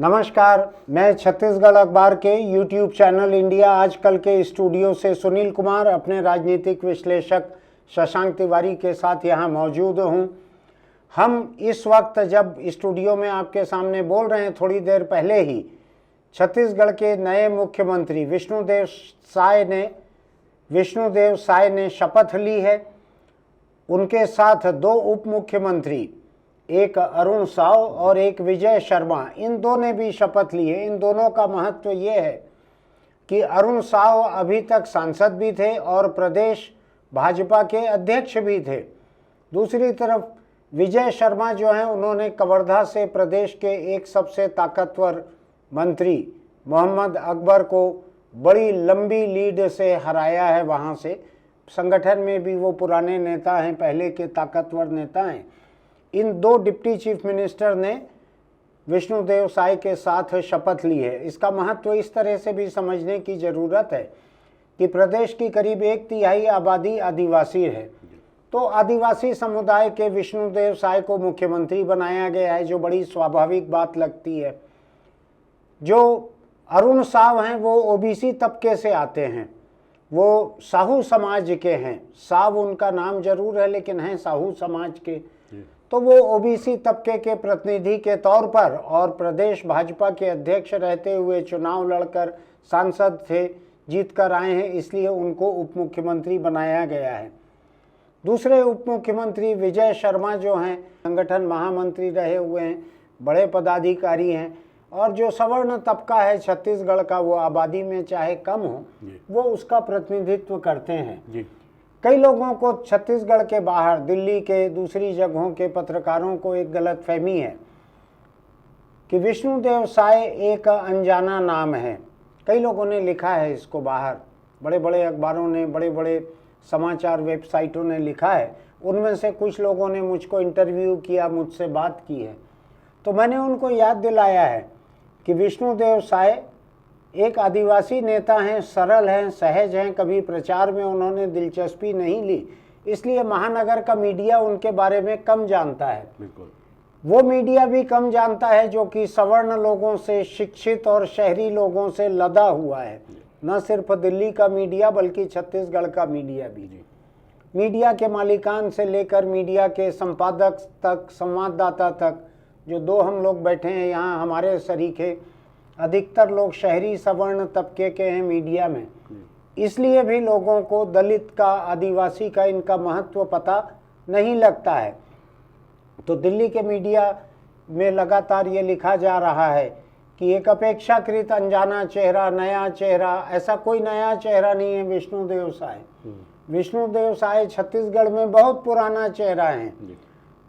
नमस्कार, मैं छत्तीसगढ़ अखबार के यूट्यूब चैनल इंडिया आजकल के स्टूडियो से सुनील कुमार अपने राजनीतिक विश्लेषक शशांक तिवारी के साथ यहाँ मौजूद हूँ। हम इस वक्त जब स्टूडियो में आपके सामने बोल रहे हैं, थोड़ी देर पहले ही छत्तीसगढ़ के नए मुख्यमंत्री विष्णुदेव साय ने शपथ ली है। उनके साथ दो उप मुख्यमंत्री, एक अरुण साव और एक विजय शर्मा, इन दो ने भी शपथ ली है। इन दोनों का महत्व ये है कि अरुण साव अभी तक सांसद भी थे और प्रदेश भाजपा के अध्यक्ष भी थे। दूसरी तरफ विजय शर्मा जो हैं, उन्होंने कवर्धा से प्रदेश के एक सबसे ताकतवर मंत्री मोहम्मद अकबर को बड़ी लंबी लीड से हराया है। वहाँ से संगठन में भी वो पुराने नेता हैं, पहले के ताकतवर नेता हैं। इन दो डिप्टी चीफ मिनिस्टर ने विष्णुदेव साय के साथ शपथ ली है। इसका महत्व इस तरह से भी समझने की ज़रूरत है कि प्रदेश की करीब 1/3 आबादी आदिवासी है, तो आदिवासी समुदाय के विष्णुदेव साय को मुख्यमंत्री बनाया गया है, जो बड़ी स्वाभाविक बात लगती है। जो अरुण साव हैं वो ओबीसी तबके से आते हैं, वो साहू समाज के हैं। साव उनका नाम जरूर है लेकिन हैं साहू समाज के, तो वो ओबीसी तबके के प्रतिनिधि के तौर पर और प्रदेश भाजपा के अध्यक्ष रहते हुए चुनाव लड़कर सांसद थे, जीत कर आए हैं, इसलिए उनको उप मुख्यमंत्री बनाया गया है। दूसरे उप मुख्यमंत्री विजय शर्मा जो हैं, संगठन महामंत्री रहे हुए हैं, बड़े पदाधिकारी हैं, और जो सवर्ण तबका है छत्तीसगढ़ का, वो आबादी में चाहे कम हो, वो उसका प्रतिनिधित्व करते हैं। कई लोगों को छत्तीसगढ़ के बाहर, दिल्ली के दूसरी जगहों के पत्रकारों को एक गलतफहमी है कि विष्णुदेव साय एक अनजाना नाम है। कई लोगों ने लिखा है इसको बाहर, बड़े बड़े अखबारों ने, बड़े बड़े समाचार वेबसाइटों ने लिखा है। उनमें से कुछ लोगों ने मुझको इंटरव्यू किया, मुझसे बात की है, तो मैंने उनको याद दिलाया है कि विष्णुदेव साय एक आदिवासी नेता हैं, सरल हैं, सहज हैं, कभी प्रचार में उन्होंने दिलचस्पी नहीं ली, इसलिए महानगर का मीडिया उनके बारे में कम जानता है। बिल्कुल। वो मीडिया भी कम जानता है जो कि सवर्ण लोगों से, शिक्षित और शहरी लोगों से लदा हुआ है। न सिर्फ दिल्ली का मीडिया बल्कि छत्तीसगढ़ का मीडिया भी। मीडिया के मालिकान से लेकर मीडिया के संपादक तक, संवाददाता तक, जो दो हम लोग बैठे हैं यहाँ, हमारे सरीखे अधिकतर लोग शहरी सवर्ण तबके के हैं मीडिया में। इसलिए भी लोगों को दलित का, आदिवासी का, इनका महत्व पता नहीं लगता है। तो दिल्ली के मीडिया में लगातार ये लिखा जा रहा है कि एक अपेक्षाकृत अनजाना चेहरा, नया चेहरा। ऐसा कोई नया चेहरा नहीं है विष्णुदेव साय। विष्णुदेव साय छत्तीसगढ़ में बहुत पुराना चेहरा है।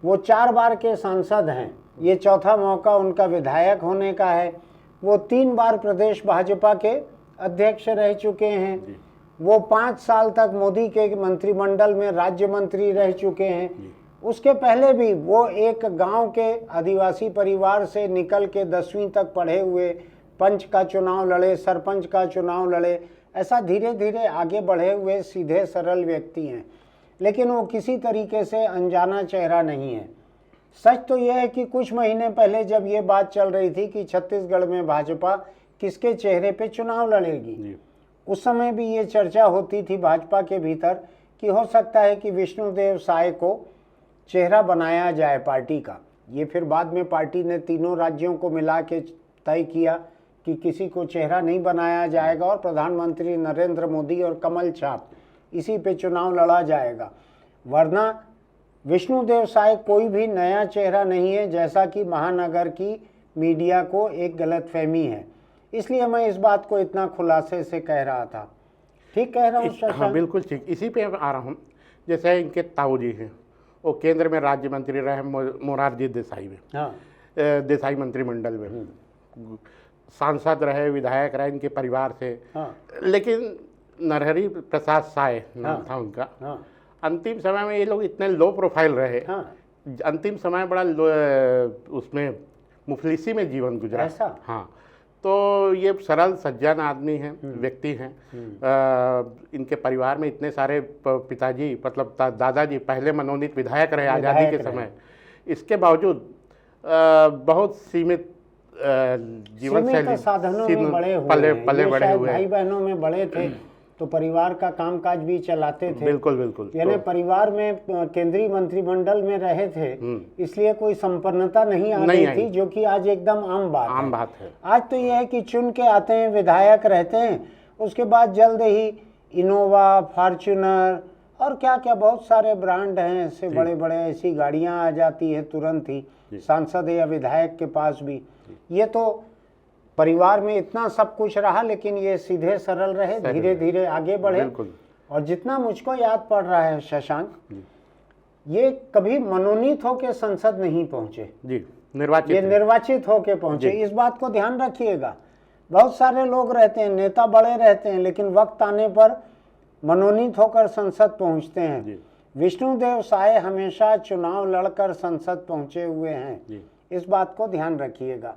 वो 4 बार के सांसद हैं, ये चौथा मौका उनका विधायक होने का है। वो 3 बार प्रदेश भाजपा के अध्यक्ष रह चुके हैं। वो 5 साल तक मोदी के मंत्रिमंडल में राज्य मंत्री रह चुके हैं। उसके पहले भी वो एक गांव के आदिवासी परिवार से निकल के 10वीं तक पढ़े हुए, पंच का चुनाव लड़े, सरपंच का चुनाव लड़े, ऐसा धीरे धीरे आगे बढ़े हुए सीधे सरल व्यक्ति हैं। लेकिन वो किसी तरीके से अनजाना चेहरा नहीं है। सच तो यह है कि कुछ महीने पहले जब ये बात चल रही थी कि छत्तीसगढ़ में भाजपा किसके चेहरे पे चुनाव लड़ेगी, उस समय भी ये चर्चा होती थी भाजपा के भीतर कि हो सकता है कि विष्णुदेव साय को चेहरा बनाया जाए पार्टी का। ये फिर बाद में पार्टी ने तीनों राज्यों को मिला के तय किया कि किसी को चेहरा नहीं बनाया जाएगा और प्रधानमंत्री नरेंद्र मोदी और कमल छाप, इसी पे चुनाव लड़ा जाएगा। वरना विष्णुदेव साय कोई भी नया चेहरा नहीं है, जैसा कि महानगर की मीडिया को एक गलतफहमी है। इसलिए मैं इस बात को इतना खुलासे से कह रहा था। ठीक कह रहा हूँ? हाँ, बिल्कुल ठीक। इसी पे आ रहा हूँ। जैसे इनके ताऊ जी हैं, वो केंद्र में राज्य मंत्री रहे, मोरारजी देसाई में। हाँ। देसाई मंत्रिमंडल में सांसद रहे, विधायक रहे इनके परिवार से। हाँ। लेकिन नरहरि प्रसाद साय नाम था उनका। हाँ। अंतिम समय में ये लोग इतने लो प्रोफाइल रहे। हाँ। अंतिम समय बड़ा उसमें मुफलिसी में जीवन गुजरा। ऐसा? हाँ। तो ये सरल सज्जन आदमी हैं, व्यक्ति हैं। इनके परिवार में इतने सारे पिताजी, मतलब दादाजी पहले मनोनीत विधायक रहे आज़ादी के समय। इसके बावजूद बहुत सीमित जीवन सीमित शैली साधनों में बड़े हुए पले हैं। पले ये बड़े शायद हुए भाई हैं। बहनों में बड़े थे तो परिवार का कामकाज भी चलाते थे। बिल्कुल बिल्कुल। यानी परिवार में केंद्रीय मंत्रिमंडल में रहे थे, इसलिए कोई संपन्नता नहीं आ नहीं गई आई। थी, जो कि आज एकदम आम बात है। है। आज तो यह है कि चुन के आते हैं, विधायक रहते हैं, उसके बाद जल्द ही इनोवा, फॉर्च्यूनर और क्या क्या बहुत सारे ब्रांड हैं, ऐसे बड़े बड़े ऐसी गाड़ियां आ जाती है तुरंत ही सांसद या विधायक के पास भी। ये तो परिवार में इतना सब कुछ रहा, लेकिन ये सीधे सरल रहे, धीरे धीरे आगे बढ़े। और जितना मुझको याद पड़ रहा है शशांक, ये कभी मनोनीत होकर संसद नहीं पहुंचे जी, निर्वाचित ये निर्वाचित होकर पहुंचे। इस बात को ध्यान रखिएगा। बहुत सारे लोग रहते हैं, नेता बड़े रहते हैं, लेकिन वक्त आने पर मनोनीत होकर संसद पहुंचते हैं। विष्णुदेव साय हमेशा चुनाव लड़कर संसद पहुंचे हुए हैं, इस बात को ध्यान रखिएगा।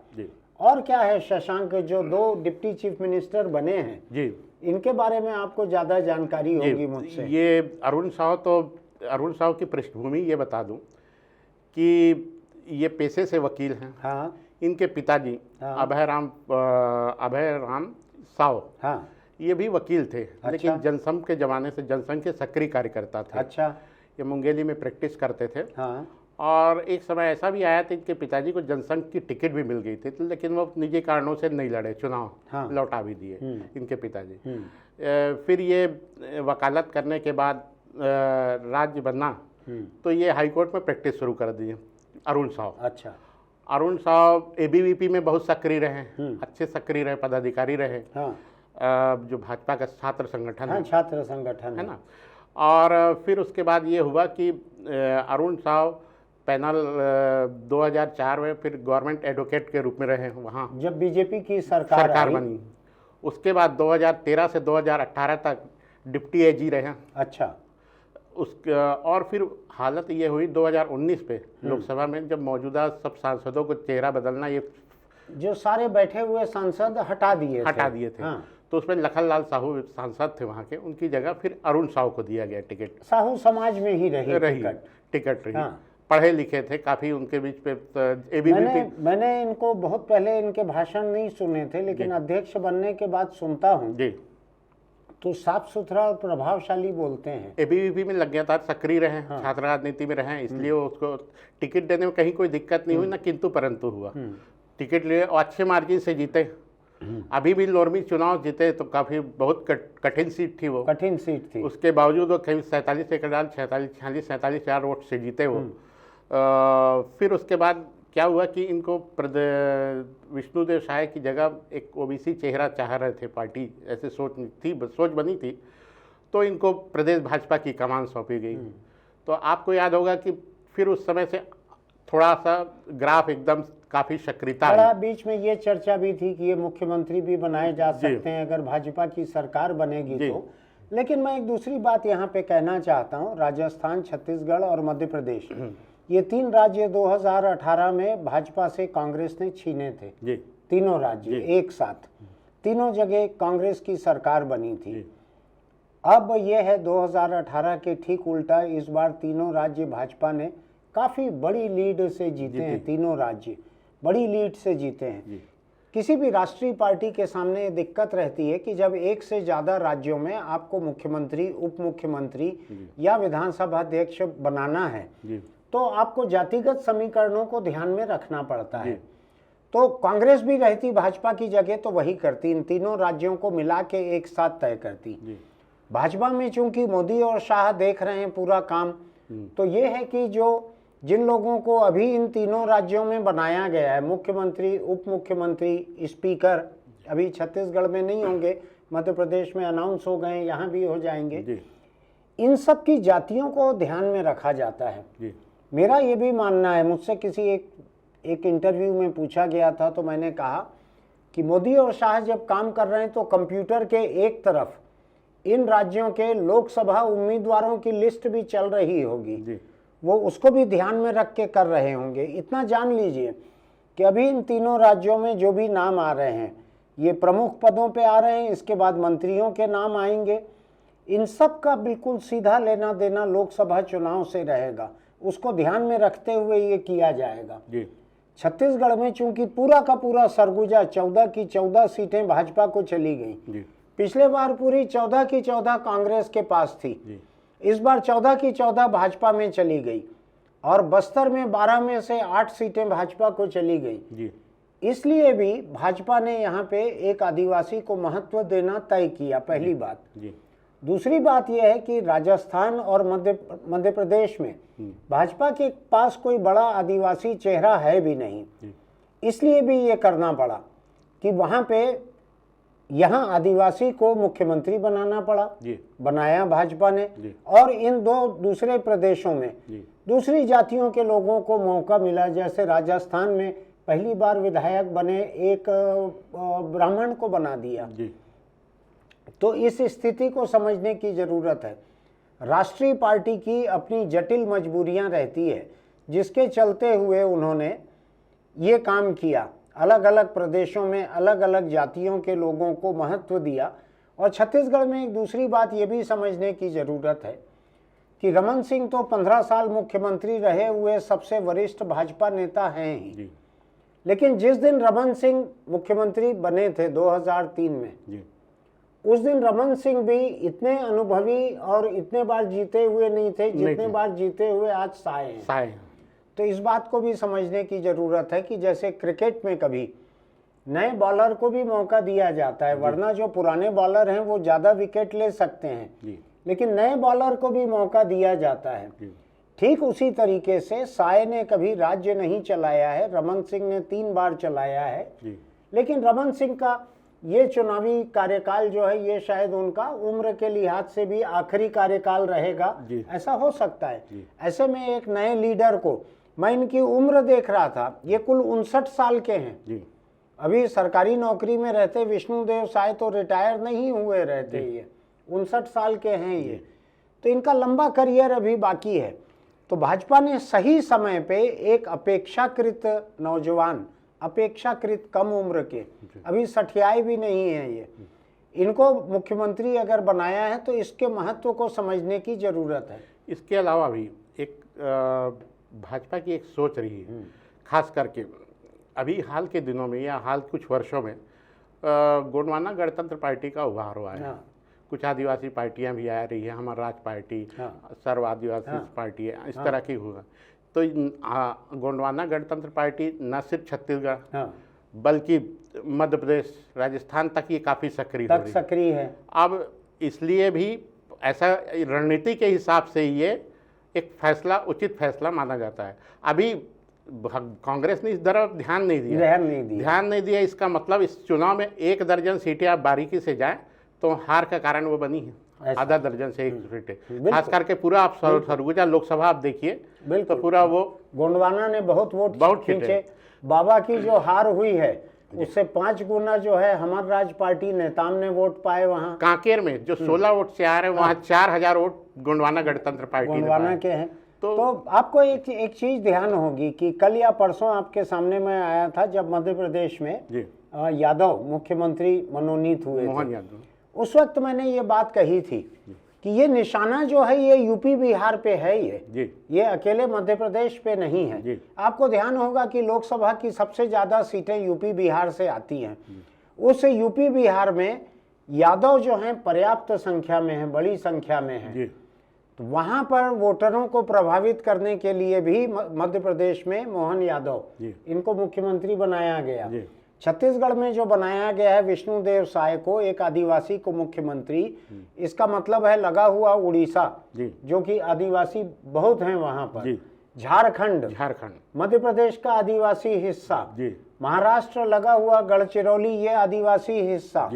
और क्या है शशांक, जो 2 डिप्टी चीफ मिनिस्टर बने हैं जी, इनके बारे में आपको ज्यादा जानकारी होगी मुझसे। ये अरुण साव की पृष्ठभूमि ये बता दूं कि ये पेशे से वकील हैं। हाँ। इनके पिताजी अभय राम साव, हाँ, ये भी वकील थे। लेकिन जनसंघ के जमाने से जनसंघ के सक्रिय कार्यकर्ता थे। अच्छा। ये मुंगेली में प्रैक्टिस करते थे। हाँ। और एक समय ऐसा भी आया था इनके पिताजी को जनसंघ की टिकट भी मिल गई थी, लेकिन वो निजी कारणों से नहीं लड़े चुनाव। लौटा भी दिए इनके पिताजी। फिर ये वकालत करने के बाद राज्य बना तो ये हाईकोर्ट में प्रैक्टिस शुरू कर दी अरुण साव। अच्छा। अरुण साव ABVP में बहुत सक्रिय रहे, अच्छे सक्रिय रहे, पदाधिकारी रहे। जो भाजपा का छात्र संगठन है, छात्र संगठन है ना। और फिर उसके बाद ये हुआ कि अरुण साव पैनल 2004 में फिर गवर्नमेंट एडवोकेट के रूप में रहे वहाँ, जब बीजेपी की सरकार बनी। उसके बाद 2013 से 2018 तक डिप्टी AG रहे। अच्छा। और फिर हालत ये हुई 2019 पे लोकसभा में, जब मौजूदा सब सांसदों को चेहरा बदलना, ये जो सारे बैठे हुए सांसद हटा दिए थे। हाँ। तो उसमें लखनलाल साहू सांसद थे वहाँ के, उनकी जगह फिर अरुण साव को दिया गया टिकट। साहू समाज में ही रही टिकट रही। हाँ। पढ़े लिखे थे काफ़ी, उनके बीच पे ABVP। मैंने इनको बहुत पहले इनके भाषण नहीं सुने थे, लेकिन अध्यक्ष बनने के बाद सुनता हूँ जी, तो साफ सुथरा और प्रभावशाली बोलते हैं। ABVP में लग गया था, सक्रिय रहे, छात्र राजनीति में रहे, इसलिए उसको टिकट देने में कहीं कोई दिक्कत नहीं हुई, ना किंतु परंतु हुआ। टिकट लिए और अच्छे मार्जिन से जीते। अभी भी लोरमी चुनाव जीते तो काफ़ी बहुत कठिन सीट थी वो, कठिन सीट थी। उसके बावजूद वो करीब 47,000 वोट से जीते वो। फिर उसके बाद क्या हुआ कि इनको विष्णुदेव साय की जगह एक OBC चेहरा चाह रहे थे, पार्टी ऐसे सोच बनी थी, तो इनको प्रदेश भाजपा की कमान सौंपी गई। तो आपको याद होगा कि फिर उस समय से थोड़ा सा ग्राफ एकदम काफ़ी सक्रियता बड़ा, बीच में ये चर्चा भी थी कि ये मुख्यमंत्री भी बनाए जा सकते हैं अगर भाजपा की सरकार बनेगी तो। लेकिन मैं एक दूसरी बात यहाँ पे कहना चाहता हूँ, राजस्थान, छत्तीसगढ़ और मध्य प्रदेश, ये 3 राज्य 2018 में भाजपा से कांग्रेस ने छीने थे। तीनों राज्य एक साथ, तीनों जगह कांग्रेस की सरकार बनी थी। अब ये है 2018 के ठीक उल्टा, इस बार तीनों राज्य भाजपा ने काफी बड़ी लीड से जीते हैं। तीनों राज्य बड़ी लीड से जीते हैं। किसी भी राष्ट्रीय पार्टी के सामने दिक्कत रहती है कि जब एक से ज्यादा राज्यों में आपको मुख्यमंत्री, उप मुख्यमंत्री या विधानसभा अध्यक्ष बनाना है तो आपको जातिगत समीकरणों को ध्यान में रखना पड़ता है। तो कांग्रेस भी रहती भाजपा की जगह तो वही करती, इन तीनों राज्यों को मिला के एक साथ तय करती। भाजपा में चूंकि मोदी और शाह देख रहे हैं पूरा काम, तो ये है कि जिन लोगों को अभी इन तीनों राज्यों में बनाया गया है, मुख्यमंत्री, उप मुख्यमंत्री, स्पीकर, अभी छत्तीसगढ़ में नहीं होंगे, मध्य प्रदेश में अनाउंस हो गए, यहाँ भी हो जाएंगे। इन सब की जातियों को ध्यान में रखा जाता है। मेरा ये भी मानना है, मुझसे किसी एक इंटरव्यू में पूछा गया था तो मैंने कहा कि मोदी और शाह जब काम कर रहे हैं तो कंप्यूटर के एक तरफ इन राज्यों के लोकसभा उम्मीदवारों की लिस्ट भी चल रही होगी, वो उसको भी ध्यान में रख के कर रहे होंगे। इतना जान लीजिए कि अभी इन तीनों राज्यों में जो भी नाम आ रहे हैं ये प्रमुख पदों पे आ रहे हैं, इसके बाद मंत्रियों के नाम आएंगे। इन सब का बिल्कुल सीधा लेना देना लोकसभा चुनाव से रहेगा, उसको ध्यान में रखते हुए ये किया जाएगा। छत्तीसगढ़ में चूंकि पूरा का पूरा सरगुजा 14 की 14 सीटें भाजपा को चली गई। जी पिछले बार पूरी 14 की 14 कांग्रेस के पास थी, जी इस बार 14 की 14 भाजपा में चली गई और बस्तर में 12 में से 8 सीटें भाजपा को चली गई। जी इसलिए भी भाजपा ने यहाँ पे एक आदिवासी को महत्व देना तय किया, पहली बात। जी दूसरी बात यह है कि राजस्थान और मध्य प्रदेश में भाजपा के पास कोई बड़ा आदिवासी चेहरा है भी नहीं, इसलिए भी ये करना पड़ा कि वहाँ पे यहाँ आदिवासी को मुख्यमंत्री बनाना पड़ा। जी बनाया भाजपा ने, जी। और इन दो दूसरे प्रदेशों में जी दूसरी जातियों के लोगों को मौका मिला। जैसे राजस्थान में पहली बार विधायक बने एक ब्राह्मण को बना दिया। जी तो इस स्थिति को समझने की जरूरत है। राष्ट्रीय पार्टी की अपनी जटिल मजबूरियां रहती है, जिसके चलते हुए उन्होंने ये काम किया, अलग अलग प्रदेशों में अलग अलग जातियों के लोगों को महत्व दिया। और छत्तीसगढ़ में एक दूसरी बात ये भी समझने की ज़रूरत है कि रमन सिंह तो 15 साल मुख्यमंत्री रहे हुए सबसे वरिष्ठ भाजपा नेता हैं ही, जी लेकिन जिस दिन रमन सिंह मुख्यमंत्री बने थे 2003 में, जी उस दिन रमन सिंह भी इतने अनुभवी और इतने बार जीते हुए नहीं थे जितने बार जीते हुए आज साए हैं। साए। तो इस बात को भी समझने की ज़रूरत है कि जैसे क्रिकेट में कभी नए बॉलर को भी मौका दिया जाता है, वरना जो पुराने बॉलर हैं वो ज़्यादा विकेट ले सकते हैं, जी लेकिन नए बॉलर को भी मौका दिया जाता है। जी ठीक उसी तरीके से साए ने कभी राज्य नहीं चलाया है, रमन सिंह ने 3 बार चलाया है, जी लेकिन रमन सिंह का ये चुनावी कार्यकाल जो है ये शायद उनका उम्र के लिहाज से भी आखिरी कार्यकाल रहेगा, ऐसा हो सकता है। ऐसे में एक नए लीडर को, मैं इनकी उम्र देख रहा था, ये कुल 59 साल के हैं। जी अभी सरकारी नौकरी में रहते विष्णुदेव साय तो रिटायर नहीं हुए रहते, ये 59 साल के हैं ये, तो इनका लंबा करियर अभी बाकी है। तो भाजपा ने सही समय पे एक अपेक्षाकृत नौजवान, अपेक्षाकृत कम उम्र के, अभी सठियाए भी नहीं है ये, इनको मुख्यमंत्री अगर बनाया है तो इसके महत्व को समझने की जरूरत है। इसके अलावा भी एक भाजपा की एक सोच रही है, खास करके अभी हाल के दिनों में या हाल कुछ वर्षों में गोंडवाना गणतंत्र पार्टी का उभार हुआ है। कुछ आदिवासी पार्टियां भी आ रही है, हमारा राज पार्टी, सर्व आदिवासी पार्टी है, इस तरह की हुआ। तो गोंडवाना गणतंत्र पार्टी न सिर्फ छत्तीसगढ़ बल्कि मध्य प्रदेश, राजस्थान तक ये काफ़ी सक्रिय है। अब इसलिए भी ऐसा रणनीति के हिसाब से ये एक फैसला, उचित फैसला माना जाता है। अभी कांग्रेस ने इस तरफ ध्यान नहीं दिया। इसका मतलब इस चुनाव में 1 दर्जन सीटें आप बारीकी से जाएं तो हार का कारण वो बनी है, आधा दर्जन से 1 सीटें। खास करके पूरा आप सरगुजा लोकसभा आप देखिए तो पूरा वो गोंडवाना ने बहुत वोट खींचे। बाबा की जो हार हुई है उससे 5 गुना जो है हमार राज पार्टी नेताम ने वोट पाए। वहाँ कांकेर में जो 16 वोट से आ रहे हैं, वहाँ 4000 वोट गोंडवाना गणतंत्र पार्टी गोंडवाना के हैं। तो आपको एक चीज ध्यान होगी कि कल या परसों आपके सामने में आया था जब मध्य प्रदेश में यादव मुख्यमंत्री मनोनीत हुए मोहन यादव, उस वक्त मैंने ये बात कही थी कि ये निशाना जो है ये यूपी बिहार पे है, ये अकेले मध्य प्रदेश पे नहीं है। आपको ध्यान होगा कि लोकसभा की सबसे ज़्यादा सीटें यूपी बिहार से आती हैं। उस यूपी बिहार में यादव जो हैं पर्याप्त संख्या में हैं, बड़ी संख्या में हैं। तो वहाँ पर वोटरों को प्रभावित करने के लिए भी मध्य प्रदेश में मोहन यादव, इनको मुख्यमंत्री बनाया गया। छत्तीसगढ़ में जो बनाया गया है विष्णुदेव साय को, एक आदिवासी को मुख्यमंत्री, इसका मतलब है लगा हुआ उड़ीसा, जो कि आदिवासी बहुत हैं वहां पर, झारखंड, मध्य प्रदेश का आदिवासी हिस्सा, महाराष्ट्र लगा हुआ गढ़चिरौली, ये आदिवासी हिस्सा।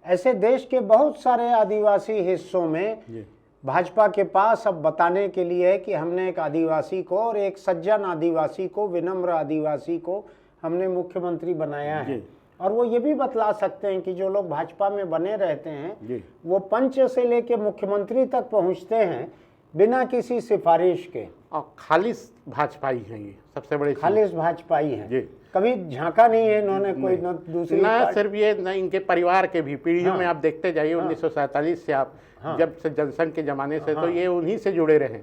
ऐसे देश के बहुत सारे आदिवासी हिस्सों में भाजपा के पास अब बताने के लिए है कि हमने एक आदिवासी को और एक सज्जन आदिवासी को, विनम्र आदिवासी को हमने मुख्यमंत्री बनाया है। और वो ये भी बतला सकते हैं कि जो लोग भाजपा में बने रहते हैं वो पंच से लेके मुख्यमंत्री तक पहुंचते हैं बिना किसी सिफारिश के, और खालिस भाजपाई हैं। ये सबसे बड़ी खालिस भाजपाई है, कभी झांका नहीं है इन्होंने कोई न दूसरी, न सिर्फ ये न इनके परिवार के भी पीढ़ियों में आप देखते जाइए। 1947 से आप जब से जनसंघ के जमाने से तो ये उन्हीं से जुड़े रहे।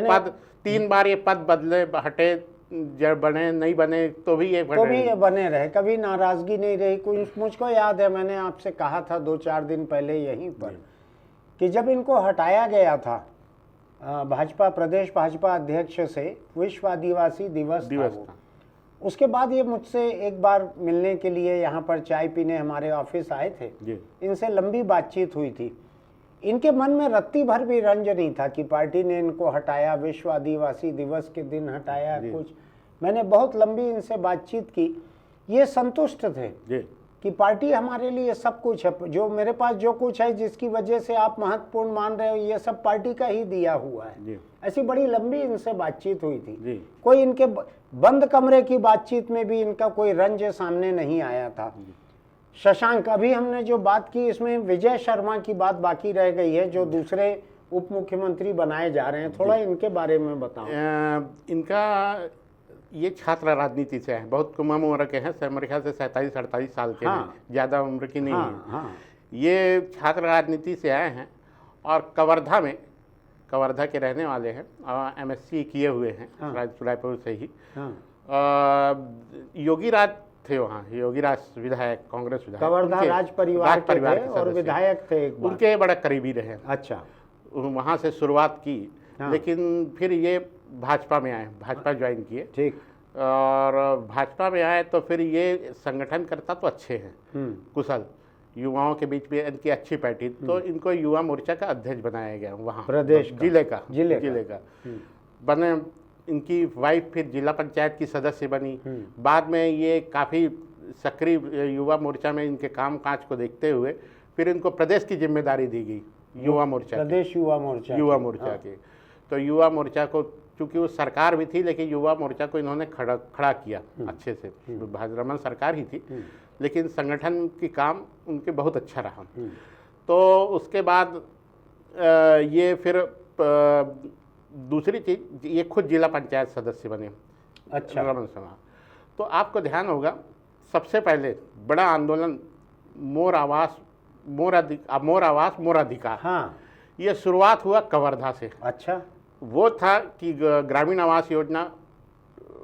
पद 3 बार ये पद बदले हटे, जब बने नहीं बने तो भी ये तो भी ये बने रहे, कभी नाराजगी नहीं रही। कुछ मुझको याद है, मैंने आपसे कहा था 2-4 दिन पहले यहीं पर कि जब इनको हटाया गया था भाजपा प्रदेश भाजपा अध्यक्ष से, विश्व आदिवासी दिवस था। उसके बाद ये मुझसे एक बार मिलने के लिए यहाँ पर चाय पीने हमारे ऑफिस आए थे, इनसे लंबी बातचीत हुई थी। इनके मन में रत्ती भर भी रंज नहीं था कि पार्टी ने इनको हटाया, विश्व आदिवासी दिवस के दिन हटाया कुछ। मैंने बहुत लंबी इनसे बातचीत की, ये संतुष्ट थे कि पार्टी हमारे लिए सब कुछ है, जो मेरे पास जो कुछ है जिसकी वजह से आप महत्वपूर्ण मान रहे हो, ये सब पार्टी का ही दिया हुआ है। ऐसी बड़ी लंबी इनसे बातचीत हुई थी। कोई इनके बंद कमरे की बातचीत में भी इनका कोई रंज सामने नहीं आया था। शशांक, अभी हमने जो बात की इसमें विजय शर्मा की बात बाकी रह गई है, जो दूसरे उप मुख्यमंत्री बनाए जा रहे हैं, थोड़ा इनके बारे में बताओ। इनका ये छात्र राजनीति से है, बहुत कम उम्र के हैं, मेरे ख्याल से 37-38 साल के हैं, ज़्यादा उम्र की नहीं है। ये छात्र राजनीति से आए हैं और कवर्धा के रहने वाले हैं, MSc किए हुए हैं रायपुर से ही। योगी राज थे वहाँ, योगी राज विधायक, कांग्रेस विधायक, कवर्धा राज परिवार के थे और विधायक थे एक बार। उनके बड़ा करीबी रहे। अच्छा, वहाँ से शुरुआत की, लेकिन फिर ये भाजपा में आए, भाजपा ज्वाइन किए। ठीक। और भाजपा में आए तो फिर ये संगठन करता तो अच्छे हैं, कुशल, युवाओं के बीच में इनकी अच्छी पार्टी, तो इनको युवा मोर्चा का अध्यक्ष बनाया गया वहाँ प्रदेश जिले का बने। इनकी वाइफ फिर जिला पंचायत की सदस्य बनी। बाद में ये काफ़ी सक्रिय युवा मोर्चा में इनके काम काज को देखते हुए फिर इनको प्रदेश की जिम्मेदारी दी गई, युवा मोर्चा, प्रदेश युवा मोर्चा के। तो युवा मोर्चा को, चूंकि वो सरकार भी थी, लेकिन युवा मोर्चा को इन्होंने खड़ा किया अच्छे से। रमन सरकार ही थी, लेकिन संगठन की काम उनके बहुत अच्छा रहा। तो उसके बाद ये फिर दूसरी चीज, ये खुद जिला पंचायत सदस्य बने। अच्छा। रमन शर्मा। तो आपको ध्यान होगा, सबसे पहले बड़ा आंदोलन मोर आवास मोर अधिकार, ये शुरुआत हुआ कवर्धा से। अच्छा। वो था कि ग्रामीण आवास योजना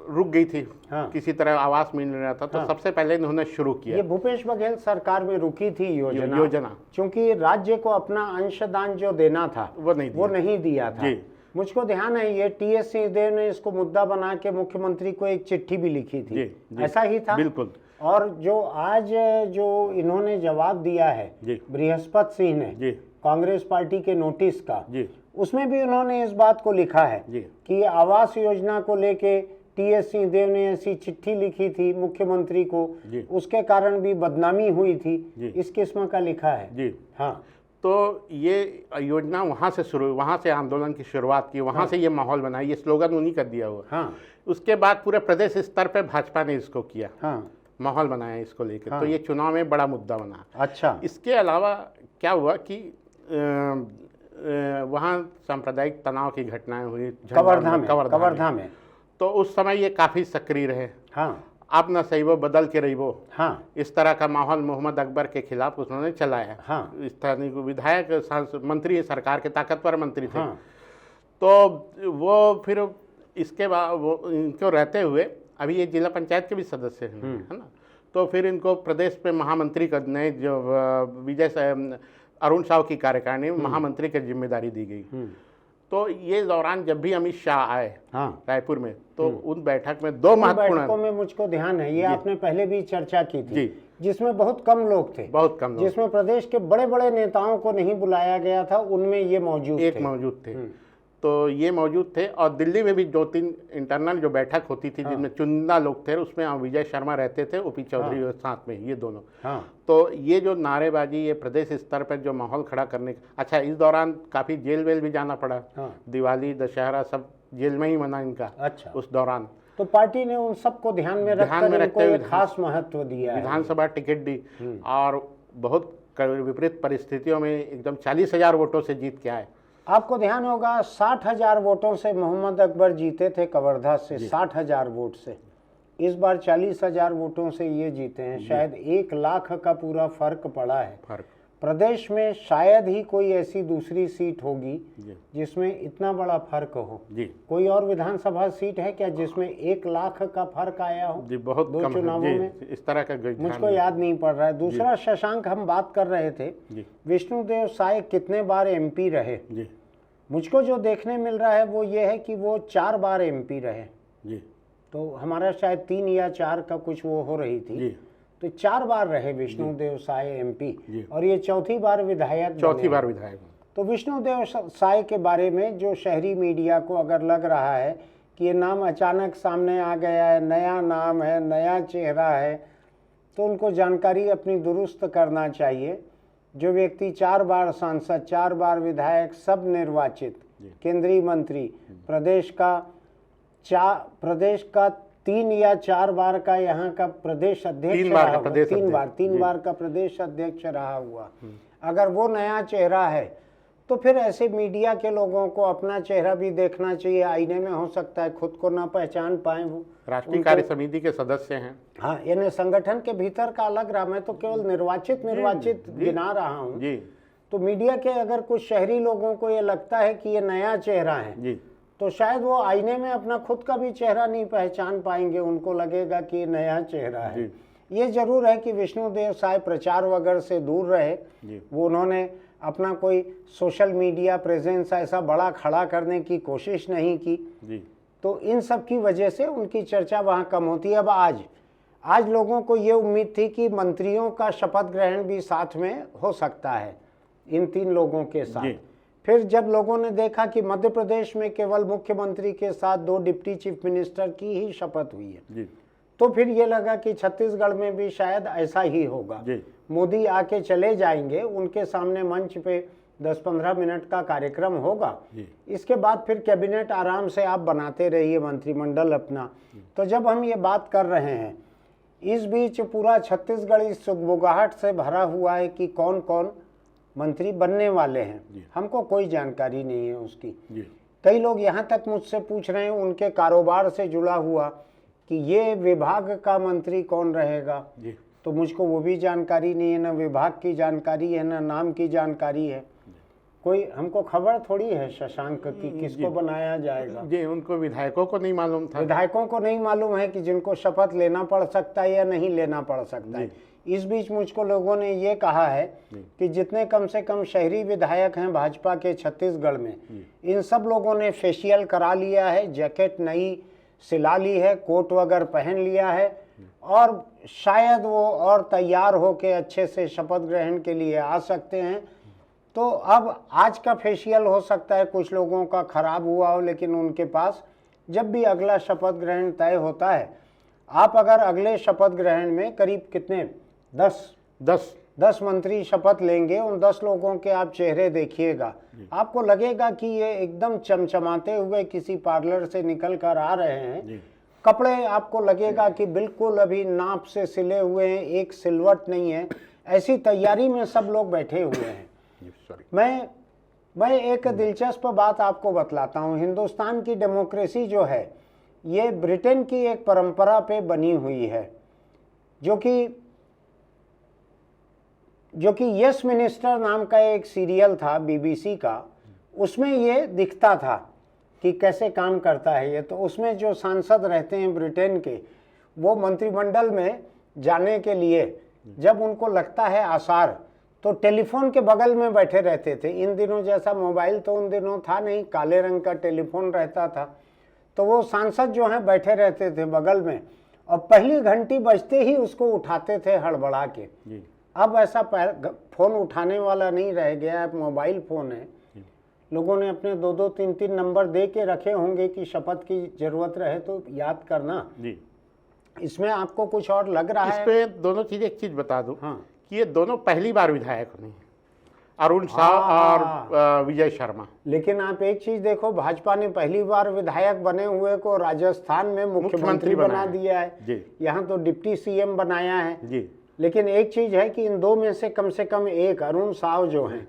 रुक गई थी, किसी तरह आवास मिल नहीं रहा था, तो सबसे पहले इन्होंने शुरू किया। ये भूपेश बघेल सरकार में रुकी थी योजना, क्योंकि राज्य को अपना अंशदान जो देना था वो नहीं दिया था। मुझको ध्यान है, ये TS सिंहदेव ने इसको मुद्दा बना के मुख्यमंत्री को एक चिट्ठी भी लिखी थी, ऐसा ही था। बिल्कुल। और जो आज जो इन्होंने जवाब दिया है बृहस्पति सिंह ने कांग्रेस पार्टी के नोटिस का, उसमें भी उन्होंने इस बात को लिखा है कि आवास योजना को लेके TS सिंहदेव ने ऐसी चिट्ठी लिखी थी मुख्यमंत्री को, उसके कारण भी बदनामी हुई थी, इस किस्म का लिखा है। हाँ। तो ये योजना वहाँ से आंदोलन की शुरुआत की, वहाँ से ये माहौल बना, ये स्लोगन उन्हीं का दिया हुआ। उसके बाद पूरे प्रदेश स्तर पे भाजपा ने इसको किया, माहौल बनाया इसको लेकर। तो ये चुनाव में बड़ा मुद्दा बना। अच्छा। इसके अलावा क्या हुआ कि वहाँ सांप्रदायिक तनाव की घटनाएं हुई कवर्धा में। तो उस समय ये काफ़ी सक्रिय रहे। अब न सही वो बदल के रही वो, इस तरह का माहौल मोहम्मद अकबर के खिलाफ उन्होंने चलाया। स्थानीय विधायक, मंत्री, सरकार के ताकतवर मंत्री थे। तो वो फिर इसके बाद वो इनको रहते हुए, अभी ये जिला पंचायत के भी सदस्य हैं, है ना। तो फिर इनको प्रदेश में महामंत्री करने, जो अरुण साव की कार्यकारिणी महामंत्री की जिम्मेदारी दी गई। तो ये दौरान जब भी अमित शाह आए रायपुर में, तो उन बैठक में दो महत्वपूर्ण बैठकों में मुझको ध्यान है, ये आपने पहले भी चर्चा की थी, जिसमें बहुत कम लोग थे, जिसमें प्रदेश के बड़े बड़े नेताओं को नहीं बुलाया गया था, उनमें ये मौजूद थे। तो ये मौजूद थे। और दिल्ली में भी 2-3 इंटरनल जो बैठक होती थी, जिनमें चुनिंदा लोग थे, उसमें विजय शर्मा रहते थे, OP चौधरी साथ में, ये दोनों। तो ये जो नारेबाजी, ये प्रदेश स्तर पर जो माहौल खड़ा करने, अच्छा, इस दौरान काफ़ी जेल वेल भी जाना पड़ा। दिवाली, दशहरा सब जेल में ही मना इनका। अच्छा। उस दौरान तो पार्टी ने उन सबको ध्यान में रखते हुए खास महत्व दिया, विधानसभा टिकट दी, और बहुत विपरीत परिस्थितियों में एकदम 40,000 वोटों से जीत के आए। आपको ध्यान होगा 60,000 वोटों से मोहम्मद अकबर जीते थे कवर्धा से, 60,000 वोट से। इस बार 40,000 वोटों से ये जीते हैं, शायद 1 लाख का पूरा फर्क पड़ा है। प्रदेश में शायद ही कोई ऐसी दूसरी सीट होगी जी जिसमें इतना बड़ा फर्क हो। जी कोई और विधानसभा सीट है क्या जिसमें 1 लाख का फर्क आया हो जी, बहुत दो कम है चुनावों जी, में? इस तरह का रुझान मुझको याद नहीं पड़ रहा है। दूसरा, शशांक, हम बात कर रहे थे जी विष्णुदेव साय कितने बार एमपी रहे। जी मुझको जो देखने मिल रहा है वो ये है कि वो 4 बार एमपी रहे। जी तो हमारा शायद 3 या 4 का कुछ वो हो रही थी। जी, तो 4 बार रहे विष्णुदेव साय एमपी जी। और ये चौथी बार विधायक चौथी बने। बार विधायक। तो विष्णुदेव साय के बारे में जो शहरी मीडिया को अगर लग रहा है कि ये नाम अचानक सामने आ गया है, नया नाम है, नया चेहरा है, तो उनको जानकारी अपनी दुरुस्त करना चाहिए। जो व्यक्ति 4 बार सांसद, 4 बार विधायक, सब निर्वाचित, केंद्रीय मंत्री, प्रदेश का 3 या 4 बार का यहाँ का प्रदेश अध्यक्ष रहा हुआ, 3 बार का प्रदेश अध्यक्ष रहा हुआ, अगर वो नया चेहरा है तो फिर ऐसे मीडिया के लोगों को अपना चेहरा भी देखना चाहिए। आईने में हो सकता है खुद को ना पहचान पाए वो। राष्ट्रीय कार्य समिति के सदस्य हैं। हाँ, यानी संगठन के भीतर का अलग रहा, मैं तो केवल निर्वाचित गिना रहा हूँ जी। तो मीडिया के अगर कुछ शहरी लोगों को ये लगता है कि ये नया चेहरा है जी तो शायद वो आईने में अपना खुद का भी चेहरा नहीं पहचान पाएंगे, उनको लगेगा कि ये नया चेहरा है। ये जरूर है कि विष्णुदेव साय प्रचार वगैरह से दूर रहे। वो उन्होंने अपना कोई सोशल मीडिया प्रेजेंस ऐसा बड़ा खड़ा करने की कोशिश नहीं की जी। तो इन सब की वजह से उनकी चर्चा वहाँ कम होती है। अब आज लोगों को ये उम्मीद थी कि मंत्रियों का शपथ ग्रहण भी साथ में हो सकता है इन 3 लोगों के साथ। फिर जब लोगों ने देखा कि मध्य प्रदेश में केवल मुख्यमंत्री के साथ 2 डिप्टी चीफ मिनिस्टर की ही शपथ हुई है जी, तो फिर ये लगा कि छत्तीसगढ़ में भी शायद ऐसा ही होगा। मोदी आके चले जाएंगे, उनके सामने मंच पे 10-15 मिनट का कार्यक्रम होगा, इसके बाद फिर कैबिनेट आराम से आप बनाते रहिए, मंत्रिमंडल अपना। तो जब हम ये बात कर रहे हैं, इस बीच पूरा छत्तीसगढ़ इस सुगबुगाहट से भरा हुआ है कि कौन कौन मंत्री बनने वाले हैं। हमको कोई जानकारी नहीं है उसकी। कई लोग यहाँ तक मुझसे पूछ रहे हैं उनके कारोबार से जुड़ा हुआ कि ये विभाग का मंत्री कौन रहेगा, तो मुझको वो भी जानकारी नहीं है, ना विभाग की जानकारी है, ना नाम की जानकारी है। कोई हमको खबर थोड़ी है शशांक की किसको बनाया जाएगा। जी, उनको विधायकों को नहीं मालूम था। विधायकों को नहीं मालूम है कि जिनको शपथ लेना पड़ सकता है या नहीं लेना पड़ सकता है। इस बीच मुझको लोगों ने ये कहा है कि जितने कम से कम शहरी विधायक हैं भाजपा के छत्तीसगढ़ में, इन सब लोगों ने फेशियल करा लिया है, जैकेट नई सिला ली है, कोट वगैरह पहन लिया है और शायद वो और तैयार होके अच्छे से शपथ ग्रहण के लिए आ सकते हैं। तो अब आज का फेशियल हो सकता है कुछ लोगों का खराब हुआ हो, लेकिन उनके पास जब भी अगला शपथ ग्रहण तय होता है, आप अगर अगले शपथ ग्रहण में करीब कितने 10 मंत्री शपथ लेंगे, उन 10 लोगों के आप चेहरे देखिएगा, आपको लगेगा कि ये एकदम चमचमाते हुए किसी पार्लर से निकल कर आ रहे हैं। कपड़े आपको लगेगा कि बिल्कुल अभी नाप से सिले हुए हैं, एक सिलवट नहीं है, ऐसी तैयारी में सब लोग बैठे हुए हैं। मैं एक दिलचस्प बात आपको बतलाता हूँ। हिंदुस्तान की डेमोक्रेसी जो है ये ब्रिटेन की एक परंपरा पे बनी हुई है, जो कि यस मिनिस्टर नाम का एक सीरियल था बीबीसी का, उसमें ये दिखता था कि कैसे काम करता है ये। तो उसमें जो सांसद रहते हैं ब्रिटेन के, वो मंत्रिमंडल में जाने के लिए जब उनको लगता है आसार, तो टेलीफोन के बगल में बैठे रहते थे। इन दिनों जैसा मोबाइल तो उन दिनों था नहीं, काले रंग का टेलीफोन रहता था। तो वो सांसद जो हैं बैठे रहते थे बगल में और पहली घंटी बजते ही उसको उठाते थे हड़बड़ा के। अब ऐसा फोन उठाने वाला नहीं रह गया है, मोबाइल फोन है। लोगों ने अपने 2-2, 3-3 नंबर दे के रखे होंगे कि शपथ की जरूरत रहे तो याद करना। इसमें आपको कुछ और लग रहा है? इस पे दोनों चीज़, एक चीज़ बता दूं कि ये दोनों पहली बार विधायक नहीं, अरुण साव और विजय शर्मा। लेकिन आप एक चीज देखो, भाजपा ने पहली बार विधायक बने हुए को राजस्थान में मुख्यमंत्री बना दिया है, यहाँ तो डिप्टी सीएम बनाया है। लेकिन एक चीज है कि इन 2 में से कम एक अरुण साव जो हैं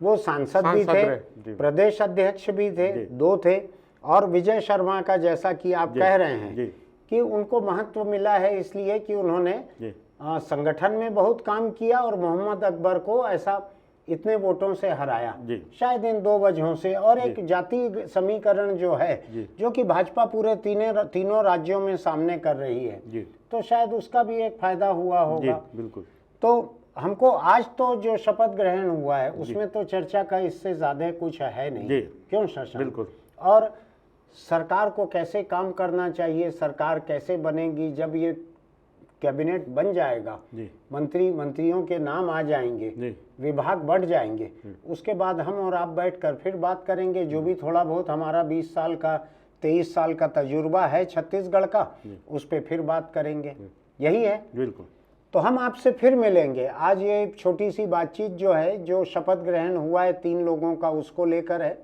वो सांसद भी थे, प्रदेश अध्यक्ष भी थे, 2 थे। और विजय शर्मा का जैसा कि आप कह रहे हैं कि उनको महत्व मिला है इसलिए कि उन्होंने जी संगठन में बहुत काम किया और मोहम्मद अकबर को ऐसा इतने वोटों से हराया। जी शायद इन दो वजहों से, और एक जाति समीकरण जो है जी जो कि भाजपा पूरे तीनों राज्यों में सामने कर रही है, जी तो शायद उसका भी एक फायदा हुआ जी होगा। बिल्कुल। तो हमको आज तो जो शपथ ग्रहण हुआ है उसमें तो चर्चा का इससे ज्यादा कुछ है नहीं, जी क्यों शशांक? बिल्कुल। और सरकार को कैसे काम करना चाहिए, सरकार कैसे बनेगी, जब ये कैबिनेट बन जाएगा, जी मंत्रियों के नाम आ जाएंगे, जी विभाग बढ़ जाएंगे, उसके बाद हम और आप बैठकर फिर बात करेंगे। जो भी थोड़ा बहुत हमारा 20 साल का 23 साल का तजुर्बा है छत्तीसगढ़ का, उस पर फिर बात करेंगे। यही है। बिल्कुल। तो हम आपसे फिर मिलेंगे। आज ये छोटी सी बातचीत जो है, जो शपथ ग्रहण हुआ है 3 लोगों का, उसको लेकर है।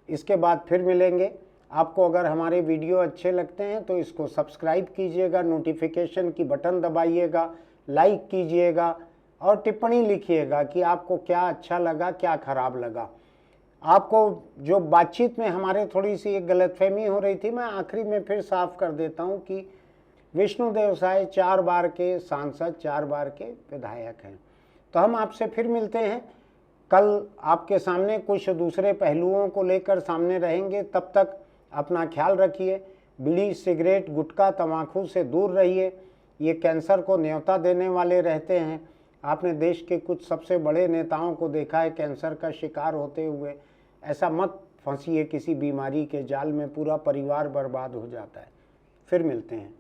इसके बाद फिर मिलेंगे। आपको अगर हमारे वीडियो अच्छे लगते हैं तो इसको सब्सक्राइब कीजिएगा, नोटिफिकेशन की बटन दबाइएगा, लाइक कीजिएगा और टिप्पणी लिखिएगा कि आपको क्या अच्छा लगा, क्या खराब लगा। आपको जो बातचीत में हमारे थोड़ी सी एक गलतफहमी हो रही थी, मैं आखिरी में फिर साफ कर देता हूं कि विष्णुदेव साय 4 बार के सांसद, 4 बार के विधायक हैं। तो हम आपसे फिर मिलते हैं कल, आपके सामने कुछ दूसरे पहलुओं को लेकर सामने रहेंगे। तब तक अपना ख्याल रखिए, बीड़ी, सिगरेट, गुटखा, तम्बाकू से दूर रहिए। ये कैंसर को न्योता देने वाले रहते हैं। आपने देश के कुछ सबसे बड़े नेताओं को देखा है कैंसर का शिकार होते हुए। ऐसा मत फंसिए किसी बीमारी के जाल में, पूरा परिवार बर्बाद हो जाता है। फिर मिलते हैं।